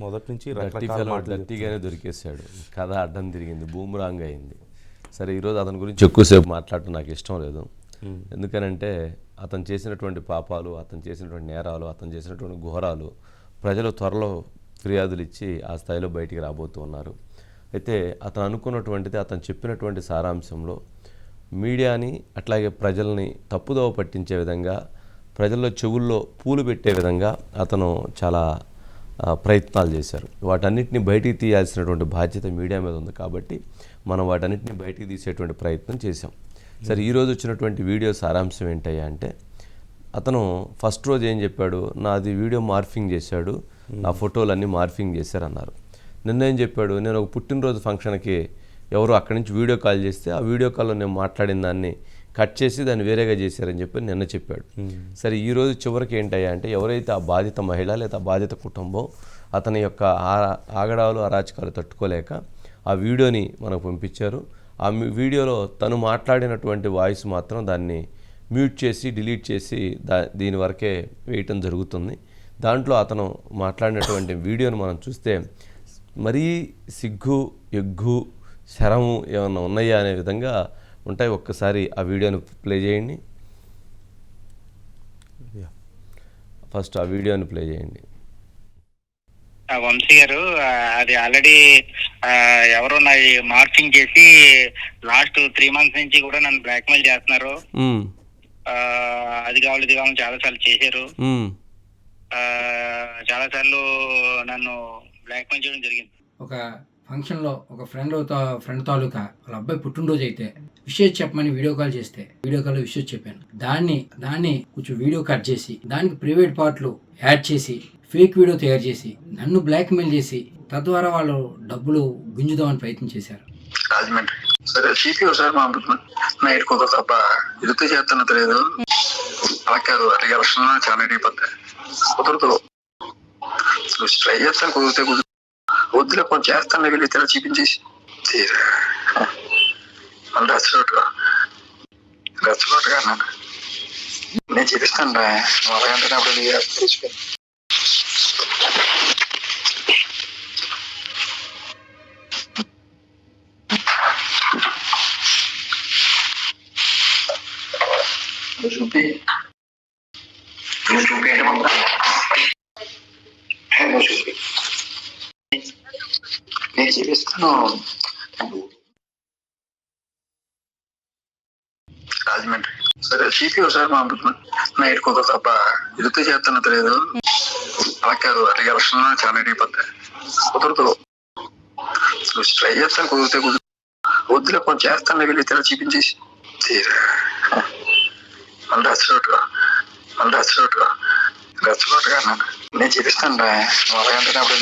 మొదటి నుంచి డర్టీగానే దొరికేశాడు. కథ అడ్డం తిరిగింది, బూమరాంగ్ అయింది. సరే, ఈరోజు అతని గురించి ఎక్కువసేపు మాట్లాడటం నాకు ఇష్టం లేదు. ఎందుకనంటే అతను చేసినటువంటి పాపాలు, అతను చేసినటువంటి నేరాలు, అతను చేసినటువంటి ఘోరాలు ప్రజలు త్వరలో ఫిర్యాదులు ఇచ్చి ఆ స్థాయిలో బయటికి రాబోతూ ఉన్నారు. అయితే అతను అనుకున్నటువంటిది, అతను చెప్పినటువంటి సారాంశంలో మీడియాని అట్లాగే ప్రజల్ని తప్పుదోవ పట్టించే విధంగా, ప్రజల్లో చెవుల్లో పూలు పెట్టే విధంగా అతను చాలా ప్రయత్నాలు చేశారు. వాటన్నిటిని బయటికి తీయాల్సినటువంటి బాధ్యత మీడియా మీద ఉంది. కాబట్టి మనం వాటన్నిటిని బయటికి తీసేటువంటి ప్రయత్నం చేశాం. సరే, ఈరోజు వచ్చినటువంటి వీడియో సారాంశం ఏంటయ్యా అంటే, అతను ఫస్ట్ రోజు ఏం చెప్పాడు, నాది వీడియో మార్ఫింగ్ చేశాడు, నా ఫోటోలన్నీ మార్ఫింగ్ చేశారన్నారు. నిన్న ఏం చెప్పాడు, నేను ఒక పుట్టినరోజు ఫంక్షన్కి ఎవరు అక్కడి నుంచి వీడియో కాల్ చేస్తే ఆ వీడియో కాల్లో నేను మాట్లాడిన దాన్ని కట్ చేసి దాన్ని వేరేగా చేశారని చెప్పి నిన్న చెప్పాడు. సరే, ఈరోజు చివరికి ఏంటయ్యా అంటే, ఎవరైతే ఆ బాధిత మహిళ లేదా బాధిత కుటుంబం అతని యొక్క ఆగడాలు అరాచకాలు తట్టుకోలేక ఆ వీడియోని మనకు పంపించారు. ఆ వీడియోలో తను మాట్లాడినటువంటి వాయిస్ మాత్రం దాన్ని మ్యూట్ చేసి డిలీట్ చేసి దీని వరకే వేయటం జరుగుతుంది. దాంట్లో అతను మాట్లాడినటువంటి వీడియోను మనం చూస్తే మరీ సిగ్గు, ఎగ్గు, శరము ఏమన్నా ఉన్నాయా అనే విధంగా ఉంటాయి. ఒక్కసారి ఆ వీడియోను ప్లే చేయండి. ఫస్ట్ ఆ వీడియోని ప్లే చేయండి. వంశీ గారు, అది ఆల్రెడీ ఎవరో నా మార్చింగ్ చేసి లాస్ట్ 3 months నుంచి కూడా నన్ను బ్లాక్మెయిల్ చేస్తున్నారు. అది కావాలి ఇది కావాలి చాలా సార్లు చేశారు. చాలా సార్లు నన్ను బ్లాక్మెయిల్ చేయడం జరిగింది. ఒక ఫంక్షన్ లో ఒక ఫ్రెండ్ తాలూకా వాళ్ళ అబ్బాయి పుట్టినరోజు అయితే విషయం చెప్పమని వీడియో కాల్ చేస్తే వీడియో కాల్ లో విషయం చెప్పాను. దాన్ని కొంచెం వీడియో కట్ చేసి దానికి ప్రైవేట్ పార్ట్లు యాడ్ చేసి ఫేక్ వీడియో తయారు చేసి నన్ను బ్లాక్మెయిల్ చేసి తద్వారా వాళ్ళు డబ్బులు గుంజుదామని ప్రయత్నం చేశారు. రాజమండ్రి సరే సిపిఓ సార్ నైట్ కొంత తప్ప ఎదుగుతూ చేస్తున్న తెలియదు అలాకారు అట్లాగే లక్షణ చాలా అయిపోతాయి కుదురుతూ ట్రై చేస్తాను కుదిరితే వద్దులే కొంచెం చేస్తాను వెళ్ళి తెర చూపించేసి మళ్ళీ రెచ్చగొట్టుగా అన్నాను. నేను చూపిస్తాను రా అలాగంటే అప్పుడు తీసుకొని నేను చూపిస్తాను. రాజమండ్రి సరే సిపిఓ సార్ నైట్ కొంత తప్ప ఎదుగుతూ చేస్తున్న తెలియదు అలాకారు అట్లాగే లక్షణ చాలా అయిపోతాయి కుదురుతూ ట్రై చేస్తాను కుదిరితే వద్దులే కొంచెం చేస్తాను వెళ్ళి తెర చూపించేసి మళ్ళీ రెచ్చగొట్టుగా అన్నాను. నేను చూపిస్తాను రా అలాగంటే అప్పుడు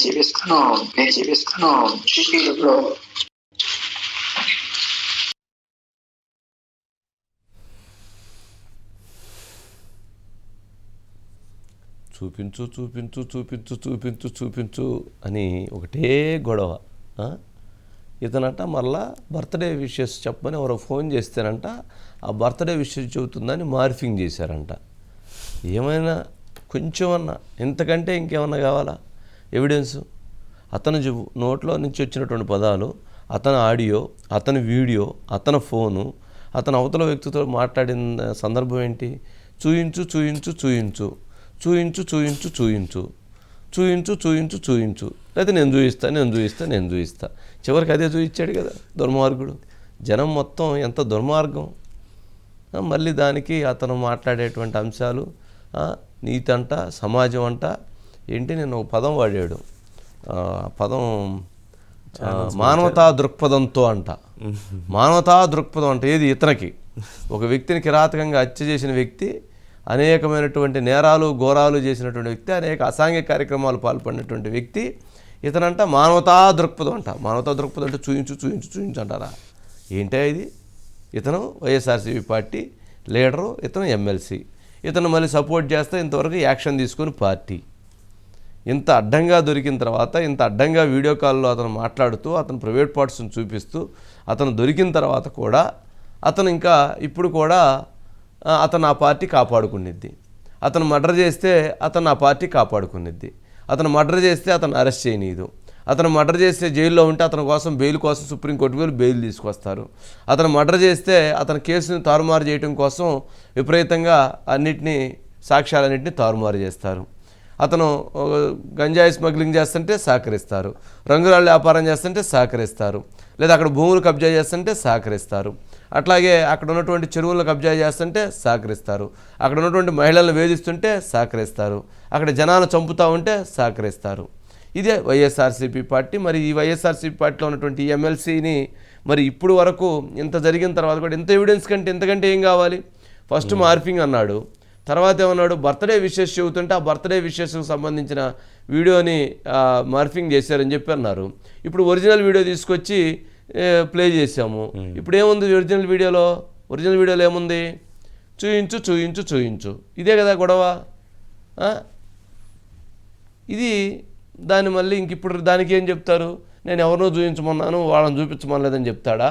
తీసుకొని నేను చూపిస్తాను సిపిలో చూపించు చూపించు చూపించు చూపించు చూపించు అని ఒకటే గొడవ. ఇతనంట మళ్ళా బర్త్డే విషెస్ చెప్పమని ఎవరో ఫోన్ చేస్తేనంట ఆ బర్త్డే విషెస్ చెబుతుందని మార్ఫింగ్ చేశారంట. ఏమైనా కొంచెమన్నా ఇంతకంటే ఇంకేమన్నా కావాలా ఎవిడెన్సు? అతను నోట్లో నుంచి వచ్చినటువంటి పదాలు, అతని ఆడియో, అతని వీడియో, అతని ఫోను, అతను అవతల వ్యక్తితో మాట్లాడిన సందర్భం ఏంటి? చూయించు చూయించు చూయించు చూయించు చూయించు చూయించు చూయించు చూయించు చూయించు లేకపోతే నేను చూపిస్తా. చివరికి అదే చూయించాడు కదా దుర్మార్గుడు. జనం మొత్తం ఎంత దుర్మార్గం. మళ్ళీ దానికి అతను మాట్లాడేటువంటి అంశాలు నీతి అంట, సమాజం అంట, ఏంటి నేను ఒక పదం వాడాడు, పదం మానవతా దృక్పథంతో అంట. మానవతా దృక్పథం అంటే ఏది? ఇతనికి ఒక వ్యక్తిని కిరాతకంగా హత్య చేసిన వ్యక్తి, అనేకమైనటువంటి నేరాలు ఘోరాలు చేసినటువంటి వ్యక్తి, అనేక అసాంఘిక కార్యక్రమాలు పాల్పడినటువంటి వ్యక్తి ఇతనంట మానవతా దృక్పథం అంట. మానవతా దృక్పథం అంటే చూయించు అంటారా? ఏంటో ఇది? ఇతను వైఎస్ఆర్సీపీ పార్టీ లీడరు, ఇతను ఎమ్మెల్సీ. ఇతను మళ్ళీ సపోర్ట్ చేస్తే ఇంతవరకు యాక్షన్ తీసుకుని పార్టీ ఇంత అడ్డంగా దొరికిన తర్వాత ఇంత అడ్డంగా వీడియో కాల్లో అతను మాట్లాడుతూ అతను ప్రైవేట్ పార్ట్స్ని చూపిస్తూ అతను దొరికిన తర్వాత కూడా అతను ఇంకా ఇప్పుడు కూడా అతను ఆ పార్టీ కాపాడుకునిద్ది. అతను మర్డర్ చేస్తే అతను ఆ పార్టీ కాపాడుకునిద్ది. అతను మర్డర్ చేస్తే అతను అరెస్ట్ చేయనీయదు. అతను మర్డర్ చేస్తే జైల్లో ఉంటే అతని కోసం బెయిల్ కోసం సుప్రీంకోర్టుకు వెళ్ళి బెయిల్ తీసుకొస్తారు. అతను మర్డర్ చేస్తే అతని కేసుని తారుమారు చేయడం కోసం విపరీతంగా అన్నిటినీ సాక్ష్యాలన్నింటినీ తారుమారు చేస్తారు. అతను గంజాయి స్మగ్లింగ్ చేస్తుంటే సహకరిస్తారు, రంగురాళ్ళ వ్యాపారం చేస్తుంటే సహకరిస్తారు, లేదా అక్కడ భూములు కబ్జా చేస్తుంటే సహకరిస్తారు, అట్లాగే అక్కడ ఉన్నటువంటి చెరువులను కబ్జా చేస్తుంటే సహకరిస్తారు, అక్కడ ఉన్నటువంటి మహిళలను వేధిస్తుంటే సహకరిస్తారు, అక్కడ జనాలను చంపుతూ ఉంటే సహకరిస్తారు. ఇదే వైఎస్ఆర్సీపీ పార్టీ. మరి ఈ వైఎస్ఆర్సీపీ పార్టీలో ఉన్నటువంటి ఈ ఎమ్మెల్సీని మరి ఇప్పుడు వరకు ఇంత జరిగిన తర్వాత కూడా ఇంత ఎవిడెన్స్ కంటే ఇంతకంటే ఏం కావాలి? ఫస్ట్ మార్ఫింగ్ అన్నాడు, తర్వాత ఏమన్నాడు బర్త్డే విషెస్ చెబుతుంటే ఆ బర్త్డే విషెస్కు సంబంధించిన వీడియోని మార్ఫింగ్ చేశారని చెప్పి అన్నారు. ఇప్పుడు ఒరిజినల్ వీడియో తీసుకొచ్చి ప్లే చేసాము. ఇప్పుడు ఏముంది ఒరిజినల్ వీడియోలో? ఒరిజినల్ వీడియోలో ఏముంది? చూయించు చూయించు చూయించు, ఇదే కదా గొడవ. ఇది దాన్ని మళ్ళీ ఇంక ఇప్పుడు దానికి ఏం చెప్తారు? నేను ఎవరినో చూపించమన్నాను వాళ్ళని చూపించమనలేదని చెప్తాడా?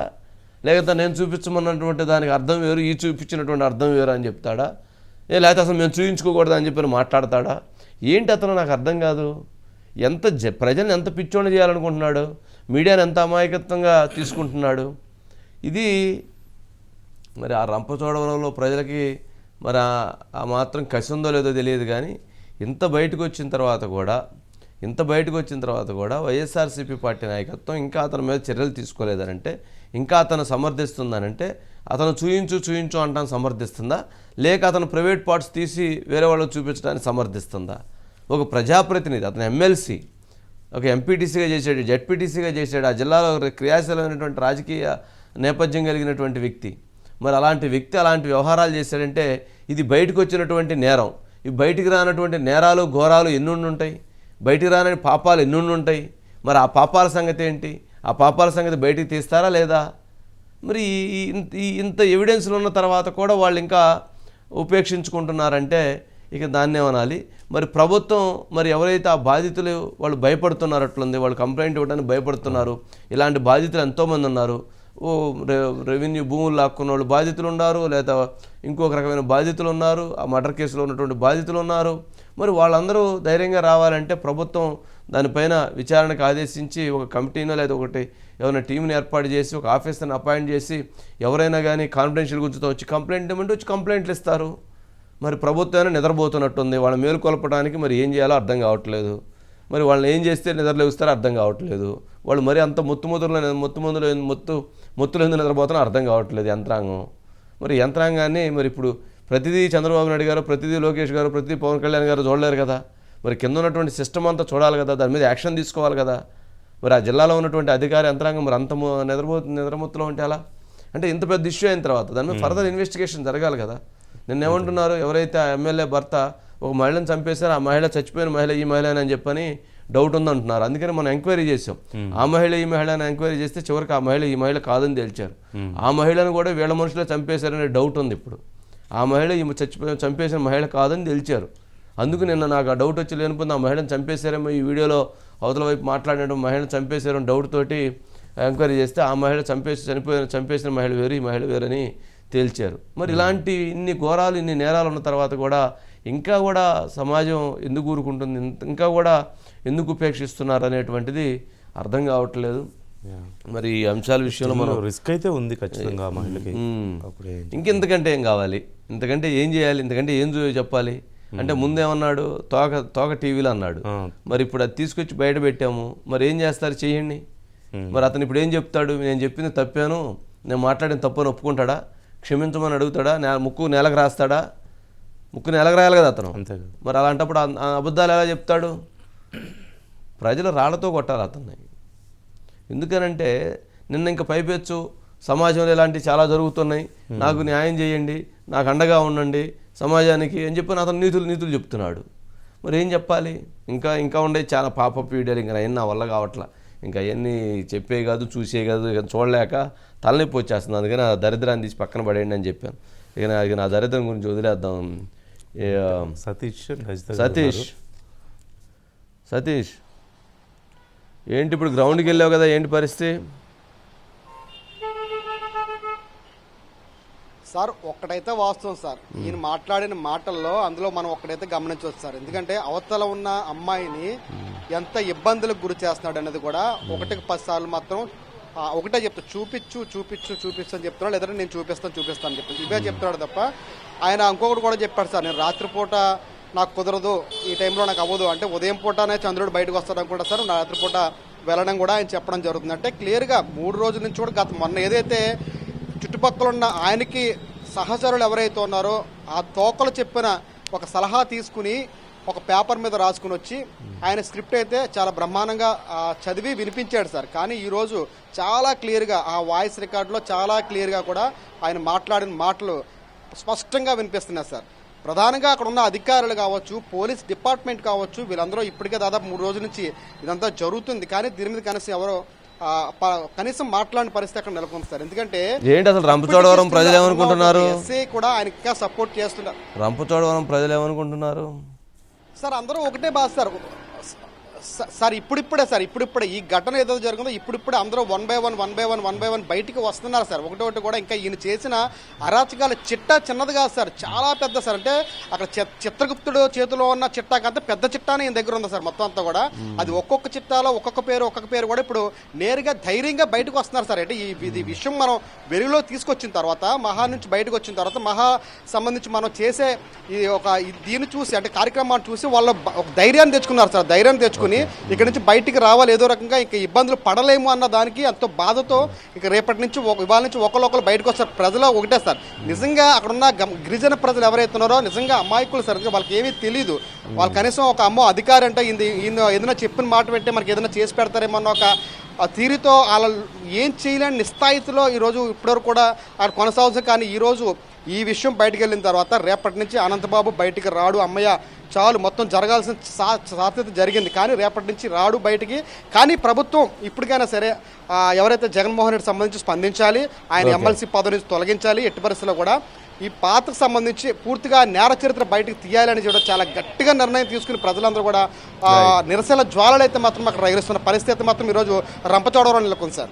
లేకపోతే నేను చూపించమన్నటువంటి దానికి అర్థం వేరు, ఈ చూపించినటువంటి అర్థం వేరు అని చెప్తాడా? లేకపోతే అసలు మేము చూపించుకోకూడదు అని చెప్పి మాట్లాడతాడా? ఏంటి అతను నాకు అర్థం కాదు. ఎంత ప్రజల్ని ఎంత పిచ్చోని చేయాలనుకుంటున్నాడు, మీడియాని ఎంత అమాయకత్వంగా తీసుకుంటున్నాడు. ఇది మరి ఆ రంపచోడవరంలో ప్రజలకి మరి ఆ మాత్రం కసి ఉందో లేదో తెలియదు. కానీ ఇంత బయటకు వచ్చిన తర్వాత కూడా వైఎస్ఆర్సీపీ పార్టీ నాయకత్వం ఇంకా అతని మీద చర్యలు తీసుకోలేదనంటే, ఇంకా అతను సమర్థిస్తుందనంటే, అతను చూయించు అంటాను సమర్థిస్తుందా, లేక అతను ప్రైవేట్ పార్ట్స్ తీసి వేరే వాళ్ళకి చూపించడానికి సమర్థిస్తుందా? ఒక ప్రజాప్రతినిధి, అతను ఎమ్మెల్సీ, ఒక ఎంపీటీసీగా చేశాడు, జెడ్పీటీసీగా చేశాడు, ఆ జిల్లాలో క్రియాశీలమైనటువంటి రాజకీయ నేపథ్యం కలిగినటువంటి వ్యక్తి. మరి అలాంటి వ్యక్తి అలాంటి వ్యవహారాలు చేశాడంటే ఇది బయటకు వచ్చినటువంటి నేరం. ఈ బయటికి రానటువంటి నేరాలు ఘోరాలు ఎన్నుండి ఉంటాయి, బయటికి రానని పాపాలు ఎన్నుండి ఉంటాయి. మరి ఆ పాపాల సంగతి ఏంటి? ఆ పాపాల సంగతి బయటికి తీస్తారా లేదా? మరి ఇంత ఎవిడెన్స్లు ఉన్న తర్వాత కూడా వాళ్ళు ఇంకా ఉపేక్షించుకుంటున్నారంటే ఇక దాన్నే అనాలి. మరి ప్రభుత్వం మరి ఎవరైతే ఆ బాధితులు వాళ్ళు భయపడుతున్నారట్లుంది, వాళ్ళు కంప్లైంట్ ఇవ్వడానికి భయపడుతున్నారు. ఇలాంటి బాధితులు ఎంతోమంది ఉన్నారు. రెవెన్యూ భూములు లాక్కున్న వాళ్ళు బాధితులు ఉన్నారు, లేదా ఇంకొక రకమైన బాధితులు ఉన్నారు, ఆ మర్డర్ కేసులో ఉన్నటువంటి బాధితులు ఉన్నారు. మరి వాళ్ళందరూ ధైర్యంగా రావాలంటే ప్రభుత్వం దానిపైన విచారణకు ఆదేశించి ఒక కమిటీనో లేదా ఒకటి ఏమైనా టీంని ఏర్పాటు చేసి ఒక ఆఫీసర్ని అపాయింట్ చేసి ఎవరైనా కానీ కాన్ఫిడెన్షియల్ గురించితో వచ్చి కంప్లైంట్ ఇవ్వమంటే వచ్చి కంప్లైంట్లు ఇస్తారు. మరి ప్రభుత్వమైనా నిద్రపోతున్నట్టుంది. వాళ్ళని మేలుకొల్పడానికి మరి ఏం చేయాలో అర్థం కావట్లేదు. మరి వాళ్ళని ఏం చేస్తే నిద్రలేస్తారో అర్థం కావట్లేదు. వాళ్ళు మరి అంత మొత్తులు ఎందుకు నిద్రపోతారో అర్థం కావట్లేదు యంత్రాంగం. మరి యంత్రాంగాన్ని మరి ఇప్పుడు ప్రతిదీ చంద్రబాబు నాయుడు గారు, ప్రతిదీ లోకేష్ గారు, ప్రతిదీ పవన్ కళ్యాణ్ గారు చూడలేరు కదా. మరి కింద ఉన్నటువంటి సిస్టమ్ అంతా చూడాలి కదా, దాని మీద యాక్షన్ తీసుకోవాలి కదా. మరి ఆ జిల్లాలో ఉన్నటువంటి అధికార యంత్రాంగం మరి అంత నిద్రమత్తులో ఉంటే అలా అంటే ఇంత పెద్ద ఇష్యూ అయిన తర్వాత దాని మీద ఫర్దర్ ఇన్వెస్టిగేషన్ జరగాలి కదా. నిన్నేమంటున్నారు, ఎవరైతే ఆ ఎమ్మెల్యే భర్త ఒక మహిళను చంపేశారో ఆ మహిళ చచ్చిపోయిన మహిళ ఈ మహిళ అని చెప్పని డౌట్ ఉందంటున్నారు. అందుకని మనం ఎంక్వైరీ చేసాం. ఆ మహిళ ఈ మహిళ అని ఎంక్వైరీ చేస్తే చివరికి ఆ మహిళ ఈ మహిళ కాదని తేల్చారు. ఆ మహిళను కూడా వీళ్ళ మనుషులే చంపేశారనే డౌట్ ఉంది ఇప్పుడు. ఆ మహిళ ఈ చంపేసిన మహిళ కాదని తేల్చారు. అందుకు నిన్న నాకు ఆ డౌట్ వచ్చి లేనిపోయింది, ఆ మహిళను చంపేశారేమో, ఈ వీడియోలో అవతల వైపు మాట్లాడడం మహిళను చంపేశారో డౌట్ తోటి ఎంక్వైరీ చేస్తే ఆ మహిళ చంపేసిన మహిళ వేరు, ఈ మహిళ వేరని తేల్చారు. మరి ఇలాంటి ఇన్ని ఘోరాలు ఇన్ని నేరాలు ఉన్న తర్వాత కూడా ఇంకా కూడా సమాజం ఎందుకు ఊరుకుంటుంది, ఇంకా కూడా ఎందుకు ఉపేక్షిస్తున్నారు అనేటువంటిది అర్థం కావట్లేదు. మరి ఈ అంశాల విషయంలో మనం రిస్క్ అయితే ఉంది ఖచ్చితంగా మహిళకి. ఇంకెంతకంటే ఏం కావాలి, ఇంతకంటే ఏం చేయాలి, ఇంతకంటే ఏం చెప్పాలి అంటే ముందేమన్నాడు తోక టీవీలో అన్నాడు. మరి ఇప్పుడు అది తీసుకొచ్చి బయట పెట్టాము, మరి ఏం చేస్తారు చేయండి. మరి అతను ఇప్పుడు ఏం చెప్తాడు, నేను చెప్పింది తప్పాను, నేను మాట్లాడిన తప్పని ఒప్పుకుంటాడా, క్షమించమని అడుగుతాడా, ముక్కు నేలకు రాస్తాడా? ముక్కు నేలకు రాయాలి కదా అతను. మరి అలాంటప్పుడు అబద్ధాలు ఎలా చెప్తాడు? ప్రజలు రాళ్లతో కొట్టాలి అతన్ని. ఎందుకనంటే నిన్న ఇంకా పైపెచ్చు సమాజంలో ఇలాంటివి చాలా జరుగుతున్నాయి, నాకు న్యాయం చేయండి, నాకు అండగా ఉండండి సమాజానికి అని చెప్పి అతను నీతులు చెప్తున్నాడు. మరి ఏం చెప్పాలి? ఇంకా ఉండే చాలా పాప వీడియోలు ఇంకా అవన్నీ నా వల్ల కావట్లా, ఇంకా అవన్నీ చెప్పే కాదు చూసే కాదు, ఇక చూడలేక తలనొప్పి వచ్చేస్తుంది. అందుకని ఆ దరిద్రాన్ని తీసి పక్కన పడేయండి అని చెప్పాను. ఇక నా దరిద్రం గురించి వదిలేద్దాం. సతీష్ రజిత సతీష్ ఏంటి ఇప్పుడు గ్రౌండ్కి వెళ్ళావు కదా, ఏంటి పరిస్థితి? సార్ ఒక్కటైతే వాస్తవం సార్, ఈయన మాట్లాడిన మాటల్లో అందులో మనం ఒక్కడైతే గమనించవచ్చు సార్. ఎందుకంటే అవతల ఉన్న అమ్మాయిని ఎంత ఇబ్బందులకు గురి చేస్తున్నాడు అనేది కూడా 1-10 సార్లు మాత్రం ఒకటే చెప్తా, చూపించు అని చెప్తున్నాడు, లేదంటే నేను చూపిస్తాను అని చెప్తాను, ఇవే చెప్తున్నాడు తప్ప ఆయన ఇంకొకటి కూడా చెప్పాడు సార్, నేను రాత్రిపూట నాకు కుదరదు, ఈ టైంలో నాకు అవ్వదు అంటే ఉదయం పూటనే చంద్రుడు బయటకు వస్తాడు అనుకుంటా సార్, రాత్రిపూట వెళ్ళడం కూడా ఆయన చెప్పడం జరుగుతుంది. అంటే క్లియర్గా 3 రోజుల నుంచి కూడా మొన్న ఏదైతే చుట్టుపక్కల ఉన్న ఆయనకి సహచరులు ఎవరైతే ఉన్నారో ఆ తోకలు చెప్పిన ఒక సలహా తీసుకుని ఒక పేపర్ మీద రాసుకుని వచ్చి ఆయన స్క్రిప్ట్ అయితే చాలా బ్రహ్మాండంగా చదివి వినిపించాడు సార్. కానీ ఈరోజు చాలా క్లియర్గా ఆ వాయిస్ రికార్డులో చాలా క్లియర్గా కూడా ఆయన మాట్లాడిన మాటలు స్పష్టంగా వినిపిస్తున్నాయి సార్. ప్రధానంగా అక్కడ ఉన్న అధికారులు కావచ్చు, పోలీస్ డిపార్ట్మెంట్ కావచ్చు, వీళ్ళందరూ ఇప్పటికే దాదాపు 3 రోజుల నుంచి ఇదంతా జరుగుతుంది. కానీ దీని మీద కనీసం మాట్లాడిన పరిస్థితి అక్కడ నెలకొంది సార్. ఎందుకంటే ఏంటి అసలు రంపచోడవరం ప్రజలు ఏమనుకుంటున్నారు? ఎస్ఐ కూడా ఆయనకి ఇంకా సపోర్ట్ చేస్తున్నారు. రంపచోడవరం ప్రజలు ఏమనుకుంటున్నారు సార్? అందరూ ఒకటే బాధ సార్, ఇప్పుడిప్పుడే ఈ ఘటన ఏదో జరిగిందో ఇప్పుడిప్పుడే అందరూ వన్ బై వన్ బయటికి వస్తున్నారు సార్. ఒకటి కూడా ఇంకా ఈయన చేసిన అరాచకాల చిట్టా చిన్నది కాదు సార్, చాలా పెద్ద సార్. అంటే అక్కడ చిత్రగుప్తుడు చేతిలో ఉన్న చిట్టా కంటే పెద్ద చిట్టానే ఈయన దగ్గర ఉంది సార్. మొత్తం అంతా కూడా అది ఒక్కొక్క చిట్టాలో ఒక్కొక్క పేరు కూడా ఇప్పుడు నేరుగా ధైర్యంగా బయటకు వస్తున్నారు సార్. అంటే ఈ విషయం మనం వెలుగులో తీసుకొచ్చిన తర్వాత, మహా నుంచి బయటకు వచ్చిన తర్వాత, మహా సంబంధించి మనం చేసే దీన్ని చూసి అంటే కార్యక్రమాన్ని చూసి వాళ్ళు ఒక ధైర్యాన్ని తెచ్చుకున్నారు సార్. ధైర్యాన్ని తెచ్చుకుని ఇక్కడ నుంచి బయటికి రావాలి, ఏదో రకంగా ఇంకా ఇబ్బందులు పడలేము అన్న దానికి ఎంతో బాధతో ఇక రేపటి నుంచి ఇవాళ నుంచి ఒకరు బయటకు వస్తారు. ప్రజలు ఒకటే సార్, నిజంగా అక్కడున్న గిరిజన ప్రజలు ఎవరైతే ఉన్నారో నిజంగా అమాయకులు సార్. వాళ్ళకి ఏమీ తెలియదు. వాళ్ళు కనీసం ఒక అధికారి అంటే ఈయన ఏదైనా చెప్పిన మాట పెట్టి మనకి ఏదైనా చేసి పెడతారేమో అన్న ఒక తీరుతో వాళ్ళ ఏం చేయలేని నిస్థాయితిలో ఈరోజు ఇప్పటివరకు కూడా అక్కడ కొనసాగుతుంది. కానీ ఈరోజు ఈ విషయం బయటకు వెళ్ళిన తర్వాత రేపటి నుంచి అనంతబాబు బయటికి రాడు, అమ్మయ్య చాలు మొత్తం జరగాల్సిన సాధ్యత జరిగింది, కానీ రేపటి నుంచి రాడు బయటికి. కానీ ప్రభుత్వం ఇప్పటికైనా సరే ఎవరైతే జగన్మోహన్ రెడ్డి సంబంధించి స్పందించాలి, ఆయన ఎమ్మెల్సీ పదవి నుంచి తొలగించాలి. ఎట్టి పరిస్థితుల్లో కూడా ఈ పాత్రకు సంబంధించి పూర్తిగా నేర చరిత్ర బయటకు తీయాలని కూడా చాలా గట్టిగా నిర్ణయం తీసుకుని ప్రజలందరూ కూడా నిరసన జ్వాలలు అయితే మాత్రం అక్కడ రగిలిస్తున్న పరిస్థితి మాత్రం ఈరోజు రంపచోడవరం నెలకొంది సార్.